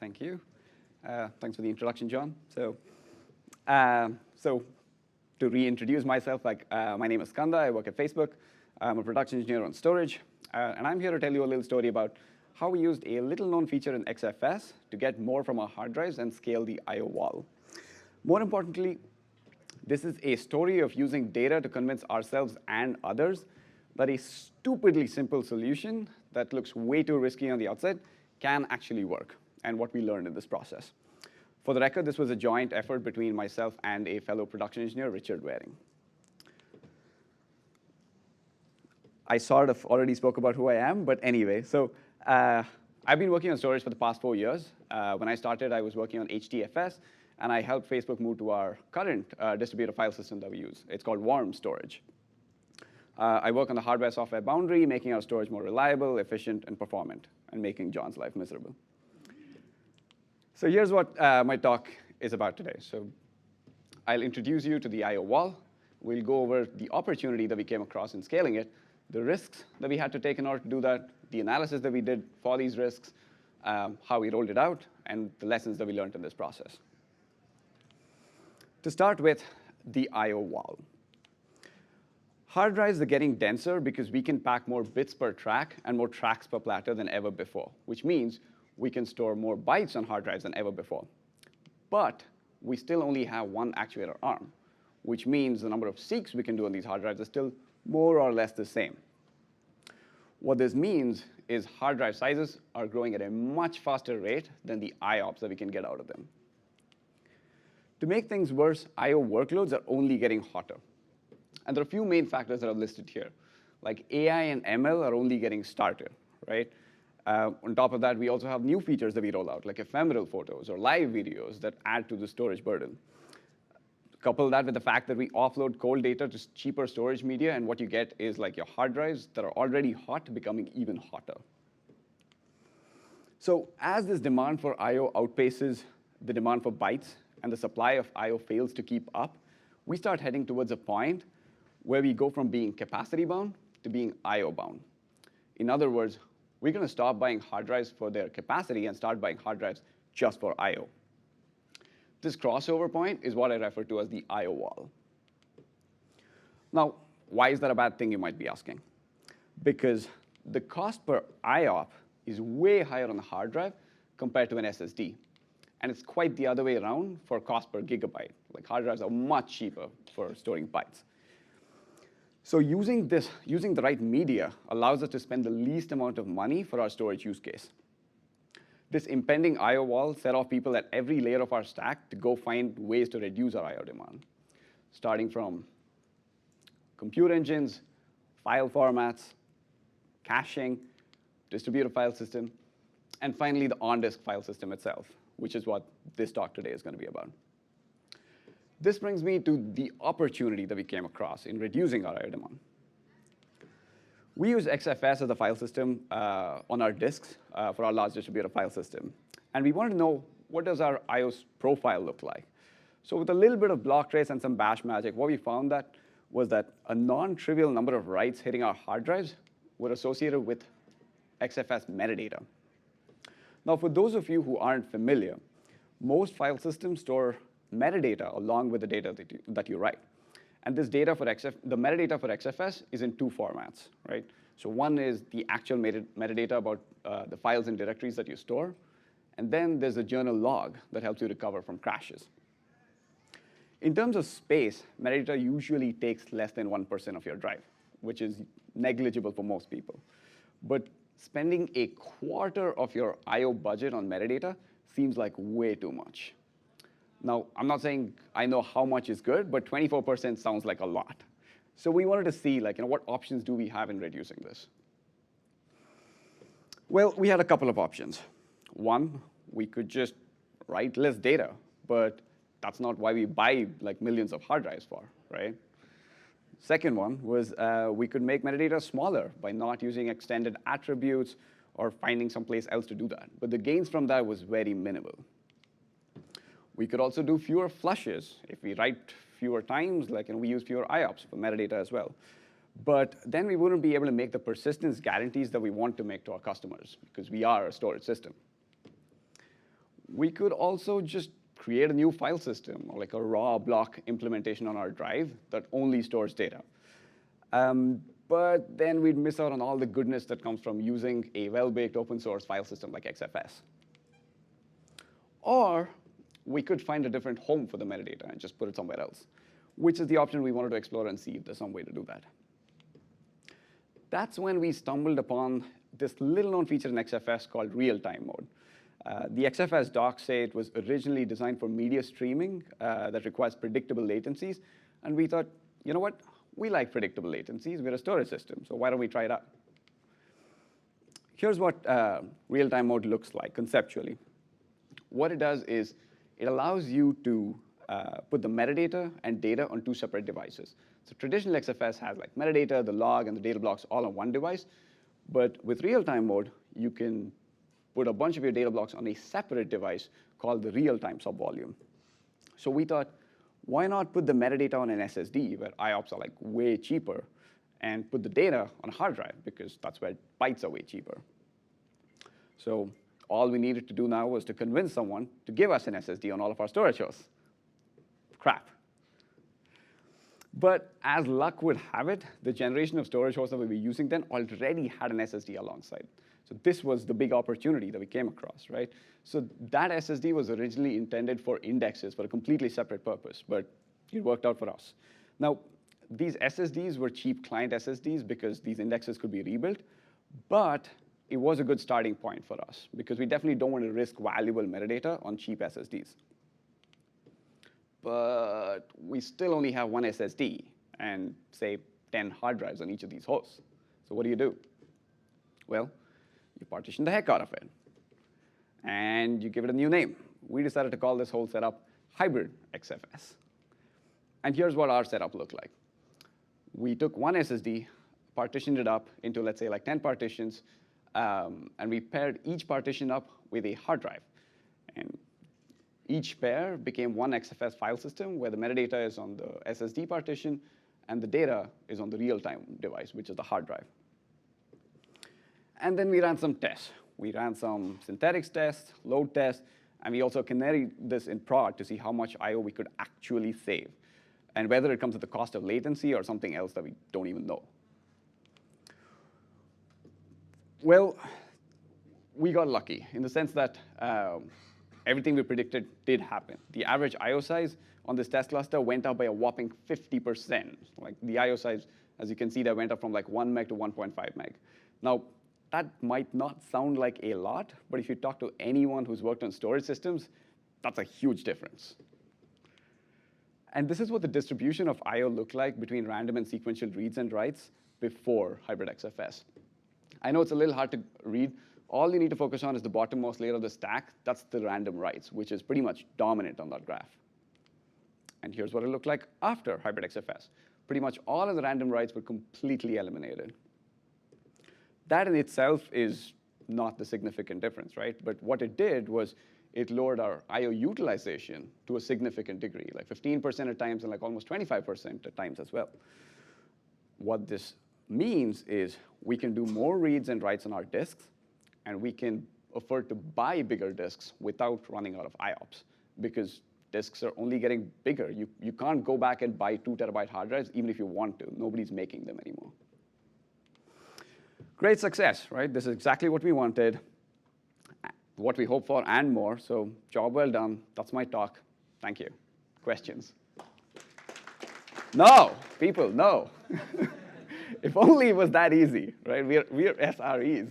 Thank you. Thanks for the introduction, John. So to reintroduce myself, my name is Skanda. I work at Facebook. I'm a production engineer on storage. And I'm here to tell you a little story about how we used a little-known feature in XFS to get more from our hard drives and scale the I/O wall. More importantly, this is a story of using data to convince ourselves and others that a stupidly simple solution that looks way too risky on the outside can actually work, and what we learned in this process. For the record, this was a joint effort between myself and a fellow production engineer, Richard Waring. I sort of already spoke about who I am, but anyway, so I've been working on storage for the past 4 years. When I started, I was working on HDFS, and I helped Facebook move to our current distributed file system that we use. It's called warm storage. I work on the hardware-software boundary, making our storage more reliable, efficient, and performant, and making John's life miserable. So here's what my talk is about today. So I'll introduce you to the I/O wall. We'll go over the opportunity that we came across in scaling it, the risks that we had to take in order to do that, the analysis that we did for these risks, how we rolled it out, and the lessons that we learned in this process. To start with, the I/O wall. Hard drives are getting denser because we can pack more bits per track and more tracks per platter than ever before, which means we can store more bytes on hard drives than ever before. But we still only have one actuator arm, which means the number of seeks we can do on these hard drives is still more or less the same. What this means is hard drive sizes are growing at a much faster rate than the IOPS that we can get out of them. To make things worse, I/O workloads are only getting hotter. And there are a few main factors that are listed here. Like AI and ML are only getting started, right? On top of that, we also have new features that we roll out, like ephemeral photos or live videos that add to the storage burden. Couple that with the fact that we offload cold data to cheaper storage media, and what you get is like your hard drives that are already hot becoming even hotter. So as this demand for I/O outpaces the demand for bytes and the supply of I/O fails to keep up, we start heading towards a point where we go from being capacity bound to being I/O bound. In other words, we're going to stop buying hard drives for their capacity and start buying hard drives just for I/O. This crossover point is what I refer to as the I/O wall. Now, why is that a bad thing, you might be asking? Because the cost per IOP is way higher on the hard drive compared to an SSD. And it's quite the other way around for cost per gigabyte. Like hard drives are much cheaper for storing bytes. So using the right media allows us to spend the least amount of money for our storage use case. This impending I/O wall set off people at every layer of our stack to go find ways to reduce our I/O demand, starting from compute engines, file formats, caching, distributed file system, and finally the on-disk file system itself, which is what this talk today is going to be about. This brings me to the opportunity that we came across in reducing our I/O demand. We use XFS as a file system on our disks for our large distributed file system. And we wanted to know, what does our I/O profile look like? So with a little bit of block trace and some bash magic, what we found was that a non-trivial number of writes hitting our hard drives were associated with XFS metadata. Now, for those of you who aren't familiar, most file systems store metadata along with the data that you write. And this data for the metadata for XFS is in two formats, right? So one is the actual metadata about the files and directories that you store. And then there's a journal log that helps you recover from crashes. In terms of space, metadata usually takes less than 1% of your drive, which is negligible for most people. But spending a quarter of your I/O budget on metadata seems like way too much. Now, I'm not saying I know how much is good, but 24% sounds like a lot. So we wanted to see what options do we have in reducing this? Well, we had a couple of options. One, we could just write less data, but that's not why we buy millions of hard drives for, right? Second one was we could make metadata smaller by not using extended attributes or finding someplace else to do that. But the gains from that was very minimal. We could also do fewer flushes. If we write fewer times, we use fewer IOPS for metadata as well. But then we wouldn't be able to make the persistence guarantees that we want to make to our customers, because we are a storage system. We could also just create a new file system, or like a raw block implementation on our drive that only stores data. But then we'd miss out on all the goodness that comes from using a well-baked open source file system like XFS. Or we could find a different home for the metadata and just put it somewhere else, which is the option we wanted to explore and see if there's some way to do that. That's when we stumbled upon this little-known feature in XFS called real-time mode. The XFS docs say it was originally designed for media streaming that requires predictable latencies. And we thought, you know what? We like predictable latencies. We're a storage system, so why don't we try it out? Here's what real-time mode looks like conceptually. What it does is it allows you to put the metadata and data on two separate devices. So traditional XFS has like metadata, the log, and the data blocks all on one device. But with real-time mode, you can put a bunch of your data blocks on a separate device called the real-time subvolume. So we thought, why not put the metadata on an SSD, where IOPS are like way cheaper, and put the data on a hard drive, because that's where bytes are way cheaper. So all we needed to do now was to convince someone to give us an SSD on all of our storage hosts. Crap. But as luck would have it, the generation of storage hosts that we were using then already had an SSD alongside. So this was the big opportunity that we came across, right? So that SSD was originally intended for indexes for a completely separate purpose, but it worked out for us. Now, these SSDs were cheap client SSDs because these indexes could be rebuilt, but it was a good starting point for us because we definitely don't want to risk valuable metadata on cheap SSDs. But we still only have one SSD and, say, 10 hard drives on each of these hosts. So what do? Well, you partition the heck out of it, and you give it a new name. We decided to call this whole setup hybrid XFS. And here's what our setup looked like. We took one SSD, partitioned it up into, let's say, like 10 partitions, and we paired each partition up with a hard drive. And each pair became one XFS file system where the metadata is on the SSD partition and the data is on the real-time device, which is the hard drive. And then we ran some tests. We ran some synthetics tests, load tests, and we also canaried this in prod to see how much I/O we could actually save, and whether it comes at the cost of latency or something else that we don't even know. Well, we got lucky in the sense that everything we predicted did happen. The average I/O size on this test cluster went up by a whopping 50%. Like the I/O size, as you can see, that went up from like 1 meg to 1.5 meg. Now, that might not sound like a lot, but if you talk to anyone who's worked on storage systems, that's a huge difference. And this is what the distribution of I/O looked like between random and sequential reads and writes before hybrid XFS. I know it's a little hard to read. All you need to focus on is the bottommost layer of the stack. That's the random writes, which is pretty much dominant on that graph. And here's what it looked like after hybrid XFS. Pretty much all of the random writes were completely eliminated. That in itself is not the significant difference, right? But what it did was it lowered our I/O utilization to a significant degree, like 15% at times and like almost 25% at times as well. What this means is we can do more reads and writes on our disks, and we can afford to buy bigger disks without running out of IOPS, because disks are only getting bigger. You can't go back and buy 2 terabyte hard drives, even if you want to. Nobody's making them anymore. Great success, right? This is exactly what we wanted, what we hoped for, and more. So job well done. That's my talk. Thank you. Questions? No, people, no. If only it was that easy, right? We're SREs.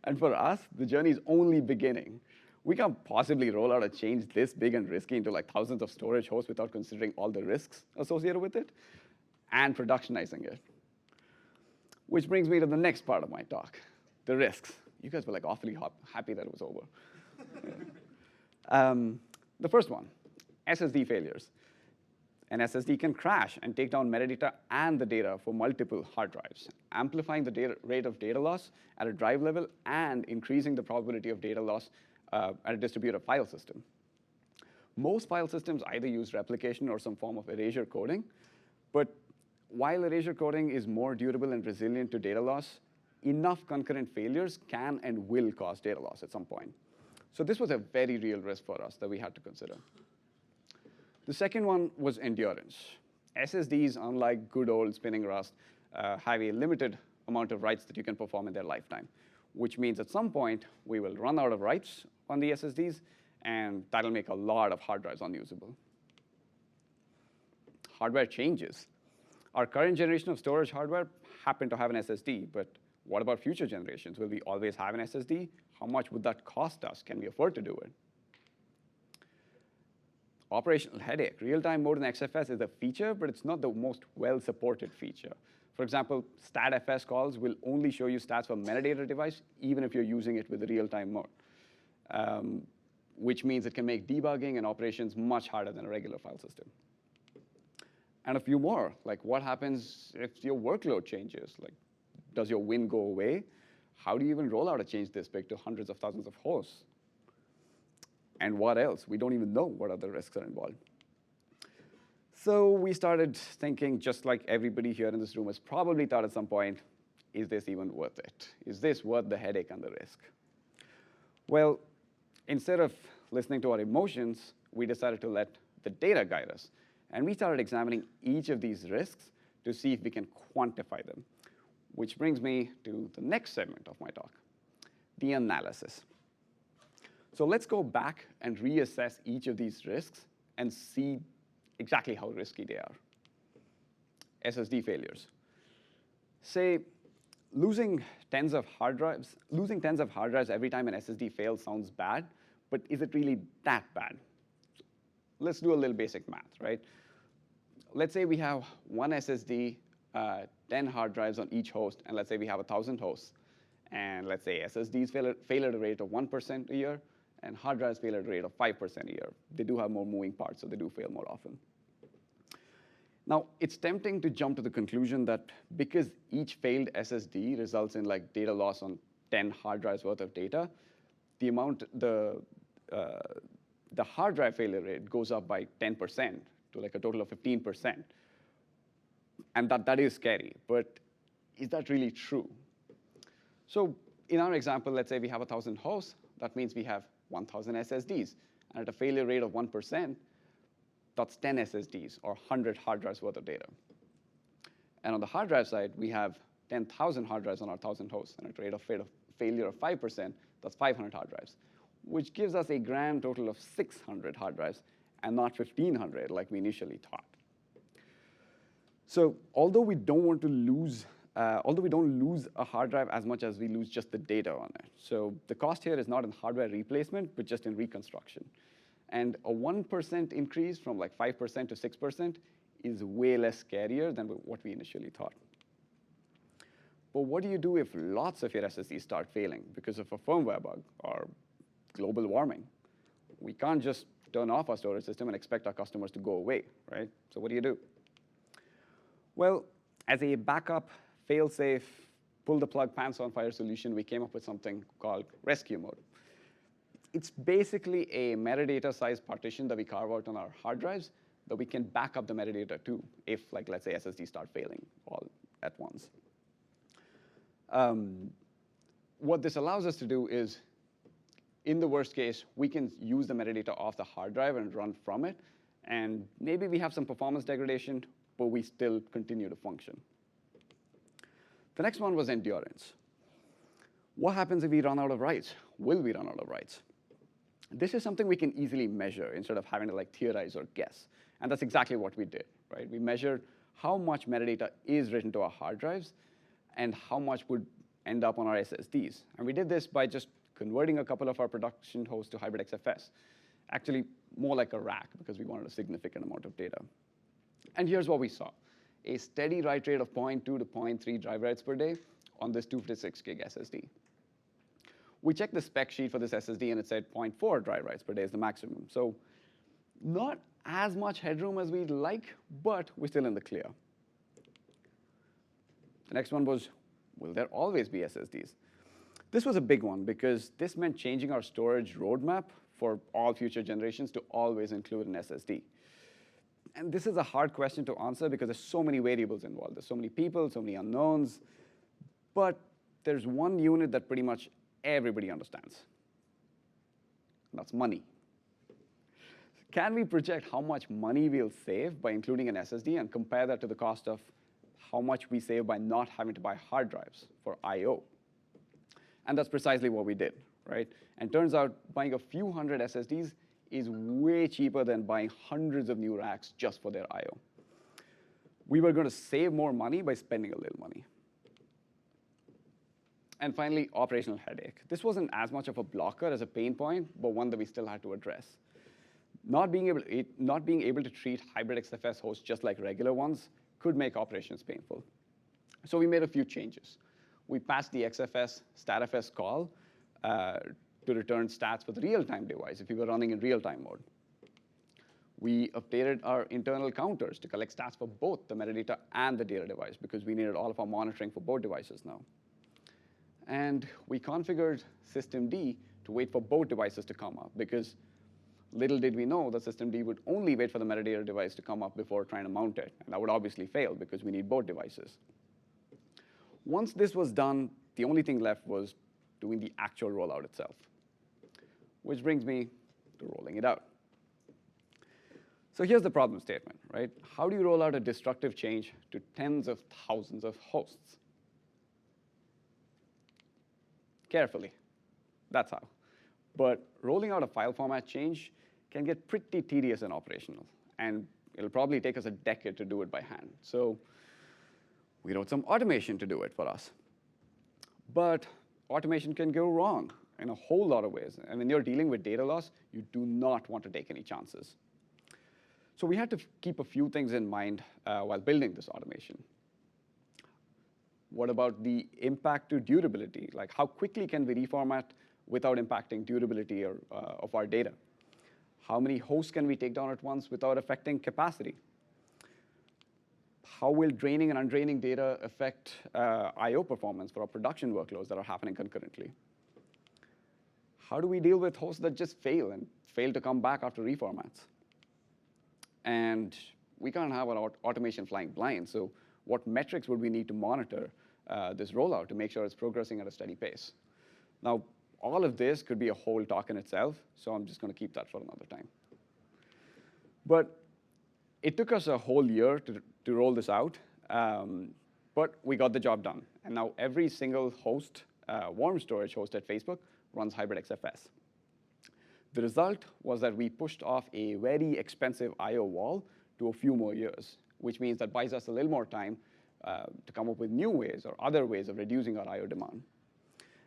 And for us, the journey is only beginning. We can't possibly roll out a change this big and risky into like thousands of storage hosts without considering all the risks associated with it and productionizing it. Which brings me to the next part of my talk, the risks. You guys were like awfully happy that it was over. The first one, SSD failures. An SSD can crash and take down metadata and the data for multiple hard drives, amplifying the rate of data loss at a drive level and increasing the probability of data loss at a distributed file system. Most file systems either use replication or some form of erasure coding, but while erasure coding is more durable and resilient to data loss, enough concurrent failures can and will cause data loss at some point. So this was a very real risk for us that we had to consider. The second one was endurance. SSDs, unlike good old spinning Rust, have a limited amount of writes that you can perform in their lifetime, which means at some point we will run out of writes on the SSDs, and that'll make a lot of hard drives unusable. Hardware changes. Our current generation of storage hardware happened to have an SSD, but what about future generations? Will we always have an SSD? How much would that cost us? Can we afford to do it? Operational headache. Real-time mode in XFS is a feature, but it's not the most well-supported feature. For example, StatFS calls will only show you stats for metadata device, even if you're using it with the real-time mode, which means it can make debugging and operations much harder than a regular file system. And a few more, like what happens if your workload changes? Like, does your win go away? How do you even roll out a change this big to hundreds of thousands of hosts? And what else? We don't even know what other risks are involved. So we started thinking, just like everybody here in this room has probably thought at some point, is this even worth it? Is this worth the headache and the risk? Well, instead of listening to our emotions, we decided to let the data guide us. And we started examining each of these risks to see if we can quantify them, which brings me to the next segment of my talk, the analysis. So let's go back and reassess each of these risks and see exactly how risky they are. SSD failures. Say, losing tens of hard drives every time an SSD fails sounds bad, but is it really that bad? Let's do a little basic math, right? Let's say we have one SSD, 10 hard drives on each host, and let's say we have 1,000 hosts. And let's say SSDs fail at a rate of 1% a year, and hard drives fail at a rate of 5% a year. They do have more moving parts, so they do fail more often. Now, it's tempting to jump to the conclusion that because each failed SSD results in like data loss on 10 hard drives worth of data, the hard drive failure rate goes up by 10% to like a total of 15%. And that is scary, but is that really true? So in our example, let's say we have 1,000 hosts. That means we have 1,000 SSDs. And at a failure rate of 1%, that's 10 SSDs, or 100 hard drives worth of data. And on the hard drive side, we have 10,000 hard drives on our 1,000 hosts. And at a rate of failure of 5%, that's 500 hard drives, which gives us a grand total of 600 hard drives, and not 1,500 like we initially thought. So although we don't lose a hard drive as much as we lose just the data on it. So the cost here is not in hardware replacement, but just in reconstruction. And a 1% increase from like 5% to 6% is way less scarier than what we initially thought. But what do you do if lots of your SSDs start failing because of a firmware bug or global warming? We can't just turn off our storage system and expect our customers to go away, right? So what do you do? Well, as a backup, fail-safe, pull-the-plug, pants-on-fire solution, we came up with something called rescue mode. It's basically a metadata-sized partition that we carve out on our hard drives that we can back up the metadata to if, like, let's say, SSDs start failing all at once. What this allows us to do is, in the worst case, we can use the metadata off the hard drive and run from it. And maybe we have some performance degradation, but we still continue to function. The next one was endurance. What happens if we run out of writes? Will we run out of writes? This is something we can easily measure instead of having to like theorize or guess. And that's exactly what we did, right? We measured how much metadata is written to our hard drives and how much would end up on our SSDs. And we did this by just converting a couple of our production hosts to hybrid XFS. Actually, more like a rack, because we wanted a significant amount of data. And here's what we saw. A steady write rate of 0.2 to 0.3 drive writes per day on this 256 gig SSD. We checked the spec sheet for this SSD, and it said 0.4 drive writes per day is the maximum. So not as much headroom as we'd like, but we're still in the clear. The next one was, will there always be SSDs? This was a big one, because this meant changing our storage roadmap for all future generations to always include an SSD. And this is a hard question to answer because there's so many variables involved. There's so many people, so many unknowns. But there's one unit that pretty much everybody understands: That's money. Can we project how much money we'll save by including an SSD and compare that to the cost of how much we save by not having to buy hard drives for I/O? And that's precisely what we did, right? And turns out buying a few hundred SSDs is way cheaper than buying hundreds of new racks just for their I/O. We were going to save more money by spending a little money. And finally, operational headache. This wasn't as much of a blocker as a pain point, but one that we still had to address. Not being able to treat hybrid XFS hosts just like regular ones could make operations painful. So we made a few changes. We passed the XFS statfs call to return stats for the real-time device if you were running in real-time mode. We updated our internal counters to collect stats for both the metadata and the data device because we needed all of our monitoring for both devices now. And we configured systemd to wait for both devices to come up because little did we know that systemd would only wait for the metadata device to come up before trying to mount it. And that would obviously fail because we need both devices. Once this was done, the only thing left was doing the actual rollout itself, which brings me to rolling it out. So here's the problem statement, right? How do you roll out a destructive change to tens of thousands of hosts? Carefully. That's how. But rolling out a file format change can get pretty tedious and operational, and it'll probably take us a decade to do it by hand. So we wrote some automation to do it for us. But automation can go wrong in a whole lot of ways. And when you're dealing with data loss, you do not want to take any chances. So we had to keep a few things in mind while building this automation. What about the impact to durability? Like, how quickly can we reformat without impacting durability of our data? How many hosts can we take down at once without affecting capacity? How will draining and undraining data affect I/O performance for our production workloads that are happening concurrently? How do we deal with hosts that just fail and fail to come back after reformats? And we can't have our automation flying blind, so what metrics would we need to monitor this rollout to make sure it's progressing at a steady pace? Now, all of this could be a whole talk in itself, so I'm just going to keep that for another time. But it took us a whole year to roll this out, but we got the job done. And now every single host, warm storage host at Facebook, runs hybrid XFS. The result was that we pushed off a very expensive I/O wall to a few more years, which means that buys us a little more time to come up with new ways or other ways of reducing our I/O demand.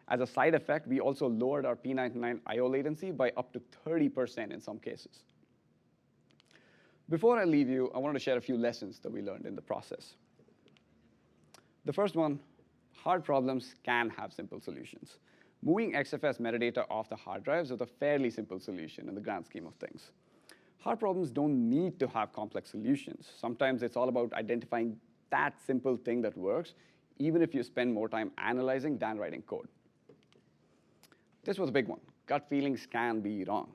As a side effect, we also lowered our P99 I/O latency by up to 30% in some cases. Before I leave you, I wanted to share a few lessons that we learned in the process. The first one, hard problems can have simple solutions. Moving XFS metadata off the hard drives is a fairly simple solution in the grand scheme of things. Hard problems don't need to have complex solutions. Sometimes it's all about identifying that simple thing that works, even if you spend more time analyzing than writing code. This was a big one. Gut feelings can be wrong.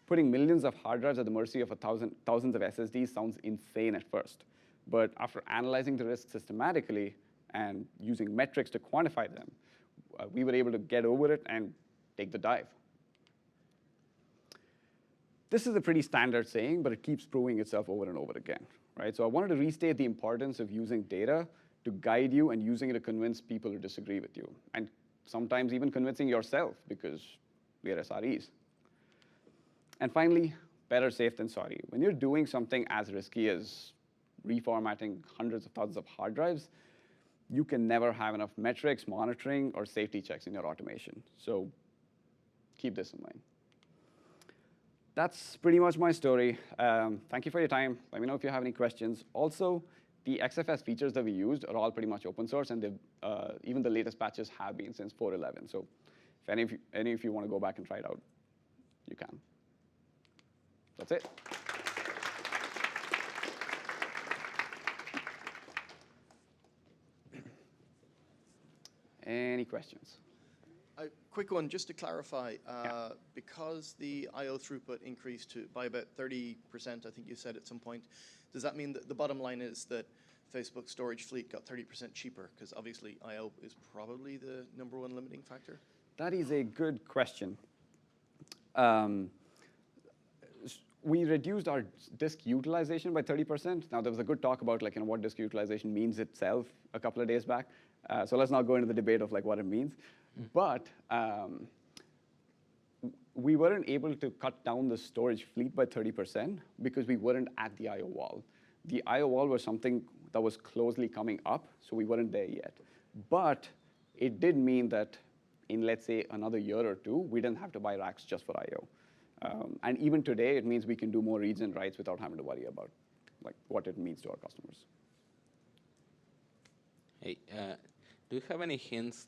Putting millions of hard drives at the mercy of thousands of SSDs sounds insane at first. But after analyzing the risks systematically and using metrics to quantify them, we were able to get over it and take the dive. This is a pretty standard saying, but it keeps proving itself over and over again, right? So I wanted to restate the importance of using data to guide you and using it to convince people who disagree with you, and sometimes even convincing yourself because we are SREs. And finally, better safe than sorry. When you're doing something as risky as reformatting hundreds of thousands of hard drives, you can never have enough metrics, monitoring, or safety checks in your automation. So keep this in mind. That's pretty much my story. Thank you for your time. Let me know if you have any questions. Also, the XFS features that we used are all pretty much open source, and even the latest patches have been since 4.11. So if any of you want to go back and try it out, you can. That's it. Any questions? A quick one, just to clarify, because the I/O throughput increased by about 30%, I think you said at some point, does that mean that the bottom line is that Facebook's storage fleet got 30% cheaper? Because obviously I/O is probably the #1 limiting factor. That is a good question. We reduced our disk utilization by 30%. Now, there was a good talk about what disk utilization means itself a couple of days back. So let's not go into the debate of what it means. But we weren't able to cut down the storage fleet by 30% because we weren't at the I/O wall. The I/O wall was something that was closely coming up, so we weren't there yet. But it did mean that in, let's say, another year or two, we didn't have to buy racks just for I/O. And even today, it means we can do more reads and writes without having to worry about what it means to our customers. Hey, do you have any hints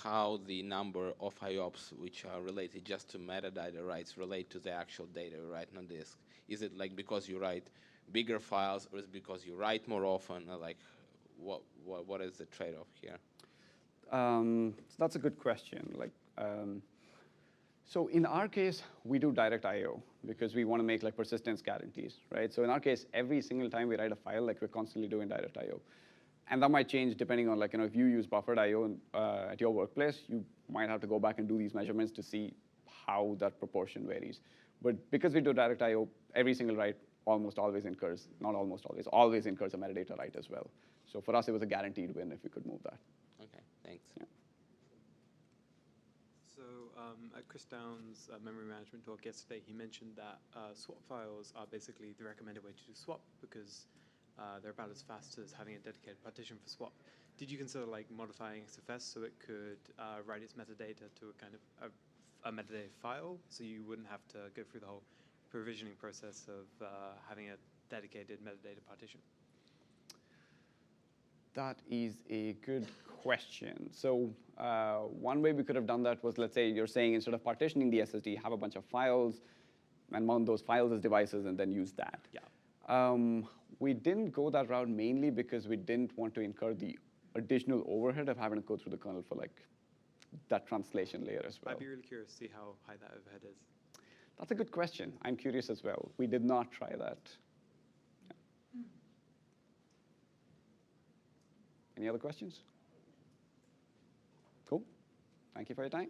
how the number of IOPS which are related just to metadata writes relate to the actual data you write on disk? Is it because you write bigger files, or is it because you write more often? Or what is the trade-off here? So that's a good question. So in our case, we do direct I/O because we want to make persistence guarantees, right? So in our case, every single time we write a file, we're constantly doing direct I/O. And that might change depending on if you use buffered I/O at your workplace, you might have to go back and do these measurements to see how that proportion varies. But because we do direct I/O, every single write almost always incurs, not almost always incurs a metadata write as well. So for us, it was a guaranteed win if we could move that. Okay, thanks. Yeah. So at Chris Down's memory management talk yesterday, he mentioned that swap files are basically the recommended way to do swap because they're about as fast as having a dedicated partition for swap. Did you consider modifying XFS so it could write its metadata to a kind of a metadata file, so you wouldn't have to go through the whole provisioning process of having a dedicated metadata partition? That is a good question. So one way we could have done that was, let's say you're saying instead of partitioning the SSD, have a bunch of files and mount those files as devices and then use that. Yeah. We didn't go that route mainly because we didn't want to incur the additional overhead of having to go through the kernel for that translation layer as well. I'd be really curious to see how high that overhead is. That's a good question. I'm curious as well. We did not try that. Yeah. Any other questions? Cool. Thank you for your time.